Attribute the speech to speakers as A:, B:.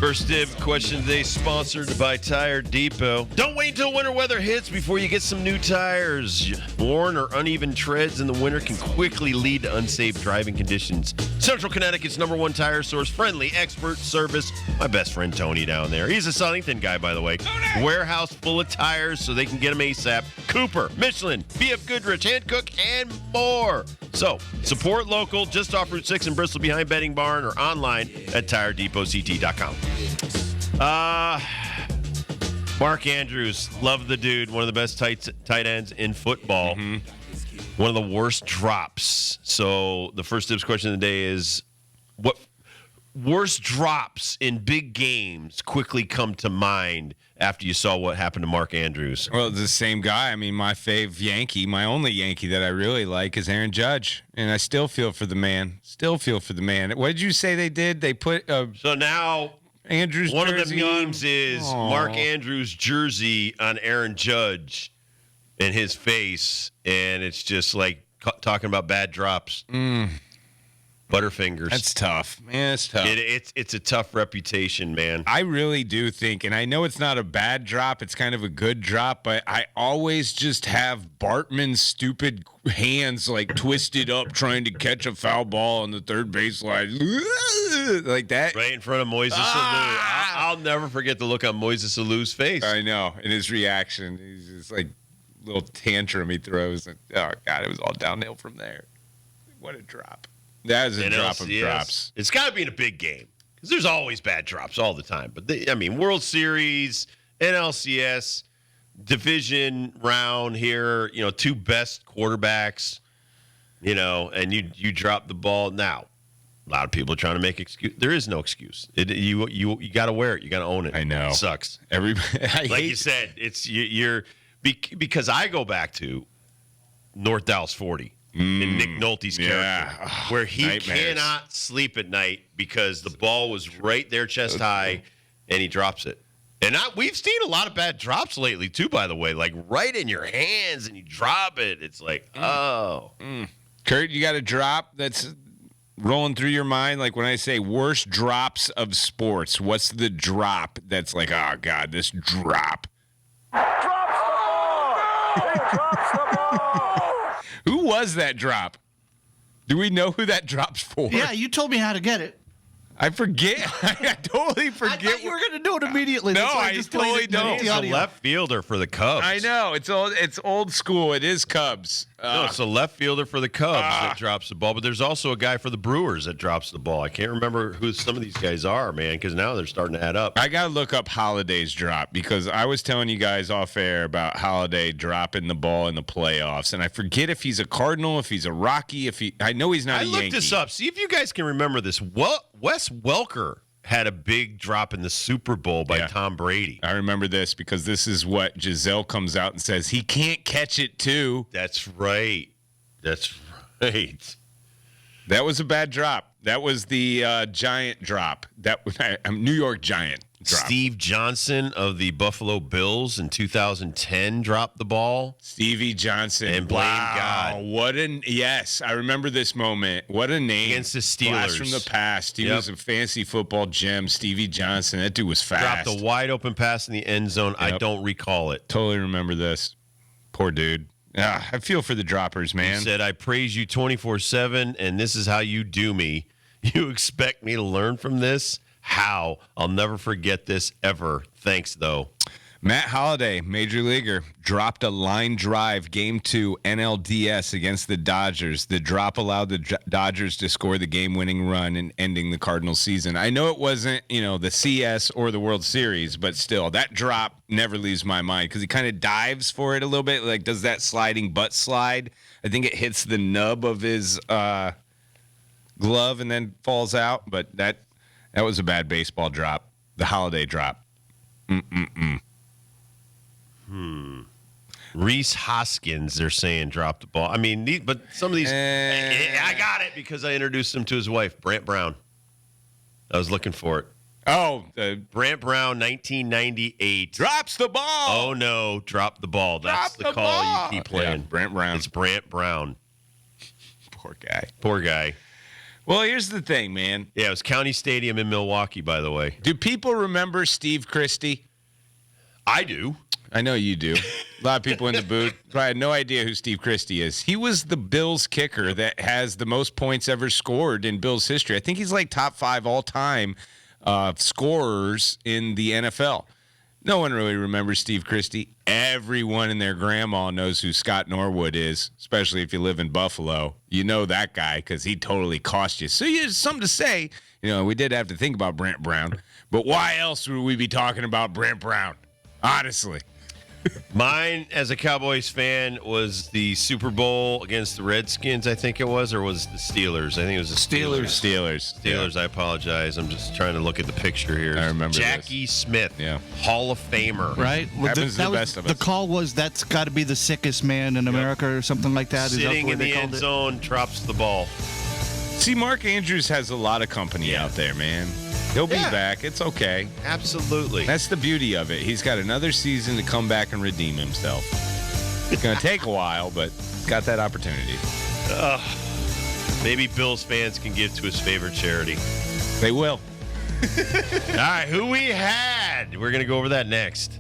A: First dib question today sponsored by Tire Depot. Don't wait until winter weather hits before you get some new tires. Worn or uneven treads in the winter can quickly lead to unsafe driving conditions. Central Connecticut's #1 tire source, friendly, expert service. My best friend Tony down there. He's a Southington guy, by the way. Tony! Warehouse full of tires so they can get them ASAP. Cooper, Michelin, BF Goodrich, Hankook, and more. So, support local just off Route 6 in Bristol behind Bedding Barn or online at TireDepotCT.com. Mark Andrews, love the dude. One of the best tight ends in football. Mm-hmm. One of the worst drops. So the first tips question of the day is, what worst drops in big games quickly come to mind after you saw what happened to Mark Andrews?
B: Well, it's the same guy. I mean, my fave Yankee, my only Yankee that I really like is Aaron Judge. And I still feel for the man. What did you say they did? They put
A: so now
B: Andrews
A: one of the
B: jersey
A: memes
B: on.
A: is Mark Andrews' jersey on Aaron Judge and his face, and it's just like talking about bad drops. Butterfingers.
B: That's tough. Man, it's tough.
A: It's a tough reputation, man.
B: I really do think, and I know it's not a bad drop, it's kind of a good drop, but I always just have Bartman's stupid hands like twisted up trying to catch a foul ball on the third baseline. Like that.
A: Right in front of Moises Alou. I'll never forget the look on Moises Alou's face.
B: I know. And his reaction, he's just like a little tantrum he throws. And, oh, God, it was all downhill from there. What a drop. That is a drop of drops.
A: It's got to be in a big game because there's always bad drops all the time. But, World Series, NLCS, division round here, two best quarterbacks, and you drop the ball. Now, a lot of people are trying to make excuse. There is no excuse. You got to wear it. You got to own it.
B: I know.
A: It sucks.
B: Like
A: you said, you're because I go back to North Dallas 40. In Nick Nolte's character, where he cannot sleep at night because the ball was right there chest high, and he drops it. And we've seen a lot of bad drops lately, too, by the way, like right in your hands, and you drop it. It's like,
B: Kurt, you got a drop that's rolling through your mind? Like when I say worst drops of sports, what's the drop that's like, oh, God, this drop?
C: Drops the ball! He drops the ball!
B: Who was that drop? Do we know who that drop's for?
D: Yeah, you told me how to get it.
B: I forget. I totally forget.
D: I thought you were going to do it immediately.
B: No,
D: That's why
B: I
D: just
B: totally don't.
A: He's a left fielder for the Cubs.
B: I know. It's old school. It is Cubs.
A: No, it's a left fielder for the Cubs that drops the ball, but there's also a guy for the Brewers that drops the ball. I can't remember who some of these guys are, man, because now they're starting to add up.
B: I got to look up Holiday's drop because I was telling you guys off air about Holiday dropping the ball in the playoffs, and I forget if he's a Cardinal, if he's a Rocky, I know he's not a Yankee.
A: I looked this up. See if you guys can remember this. Wes Welker had a big drop in the Super Bowl by Tom Brady.
B: I remember this because this is what Giselle comes out and says. He can't catch it, too.
A: That's right. That
B: was a bad drop. That was the Giant drop. New York Giant drop.
A: Steve Johnson of the Buffalo Bills in 2010 dropped the ball.
B: Stevie Johnson.
A: And blame God.
B: Yes, I remember this moment. What a name.
A: Against the Steelers.
B: Blast from the past. He was a fancy football gem. Stevie Johnson. That dude was fast.
A: Dropped a wide open pass in the end zone. Yep. I don't recall it.
B: Totally remember this. Poor dude. I feel for the droppers, man.
A: He said, I praise you 24/7, and this is how you do me. You expect me to learn from this? How? I'll never forget this ever. Thanks, though.
B: Matt Holliday, Major Leaguer, dropped a line drive, Game 2, NLDS against the Dodgers. The drop allowed the Dodgers to score the game-winning run and ending the Cardinals season. I know it wasn't, the CS or the World Series, but still, that drop never leaves my mind because he kind of dives for it a little bit, like does that sliding butt slide. I think it hits the nub of his glove and then falls out, but that was a bad baseball drop. The Holliday drop.
A: Reese Hoskins, they're saying, dropped the ball. I mean, but some of these, I got it because I introduced him to his wife, Brant Brown. I was looking for it.
B: Oh,
A: Brant Brown, 1998.
B: Drops the ball.
A: Oh, no, dropped the ball. That's the call you keep playing.
B: Yeah, Brant Brown.
A: It's Brant Brown.
B: Poor guy.
A: Poor guy.
B: Well, here's the thing, man.
A: Yeah, it was County Stadium in Milwaukee, by the way.
B: Do people remember Steve Christie?
A: I do.
B: I know you do. A lot of people in the booth probably had no idea who Steve Christie is. He was the Bills kicker that has the most points ever scored in Bills history. I think he's like top 5 all-time scorers in the NFL. No one really remembers Steve Christie. Everyone and their grandma knows who Scott Norwood is, especially if you live in Buffalo. You know that guy because he totally cost you. So there's something to say. You know, we did have to think about Brent Brown. But why else would we be talking about Brent Brown? Honestly.
A: Mine, as a Cowboys fan, was the Super Bowl against the Redskins, I think it was, or was it the Steelers? I think it was the Steelers.
B: Steelers.
A: I apologize. I'm just trying to look at the picture here.
B: I remember
A: Jackie Smith,
B: Yeah.
A: Hall of Famer.
D: Right?
B: Happens to the
D: was,
B: best of
D: the
B: us.
D: call was that's got to be the sickest man in America or something like that. Is that
A: Sitting
D: the way
A: in
D: they
A: the
D: called
A: end
D: it?
A: zone, drops the ball.
B: See, Mark Andrews has a lot of company out there, man. He'll be back. It's okay.
A: Absolutely.
B: That's the beauty of it. He's got another season to come back and redeem himself. It's going to take a while, but got that opportunity.
A: Maybe Bills fans can give to his favorite charity.
B: They will.
A: All right, who we had? We're going to go over that next.